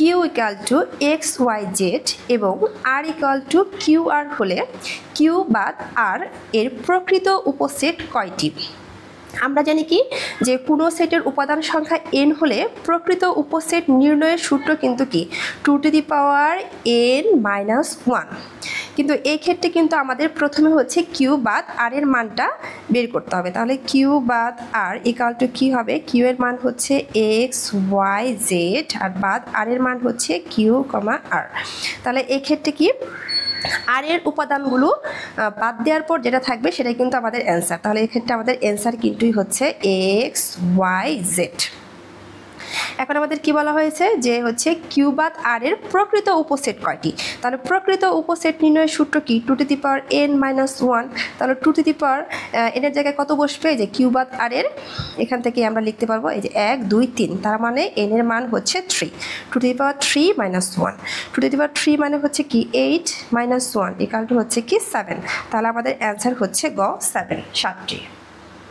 Q equal to X Y Z এবং R equal to Q R হলে Q বাদ আর এর প্রকৃত উপসেট কয়টি? আমরা জানি কি যে কোনো সেটের উপাদান সংখ্যা n হলে প্রকৃত উপসেট নির্ণয়ের সূত্র কিন্তু কি 2n-1, কিন্তু এই ক্ষেত্রে কিন্তু আমাদের প্রথমে হচ্ছে কিউ বাদ আর এর মানটা বের করতে হবে। তাহলে কিউ বাদ আর ইকুয়াল টু কি হবে? কিউ এর মান হচ্ছে এক্স ওয়াই জেড আর বাদ আর এর মান হচ্ছে কিউ কমা আর। তাহলে এই ক্ষেত্রে কি আর এর উপাদানগুলো বাদ দেওয়ার পর যেটা থাকবে সেটাই কিন্তু আমাদের অ্যান্সার। তাহলে এক্ষেত্রে আমাদের অ্যান্সার কিন্তুই হচ্ছে এক্স ওয়াই জেড। এখন আমাদের কি বলা হয়েছে যে হচ্ছে কিউ বাদ আর এর প্রকৃত উপসেট কয়টি? তাহলে প্রকৃত উপসেট নির্ণয়ের সূত্র কি 2n-1। তাহলে 2n এর জায়গায় কত বসবে? যে কিউ বাদ আর এর এখান থেকে আমরা লিখতে পারবো এই যে 1 2 3, তার মানে n এর মান হচ্ছে 3, 2n-3-1। 2n মানে হচ্ছে কি 8 - 1 ইকুয়াল টু হচ্ছে কি 7। তাহলে আমাদের অ্যান্সার হচ্ছে গ 7, 7টি।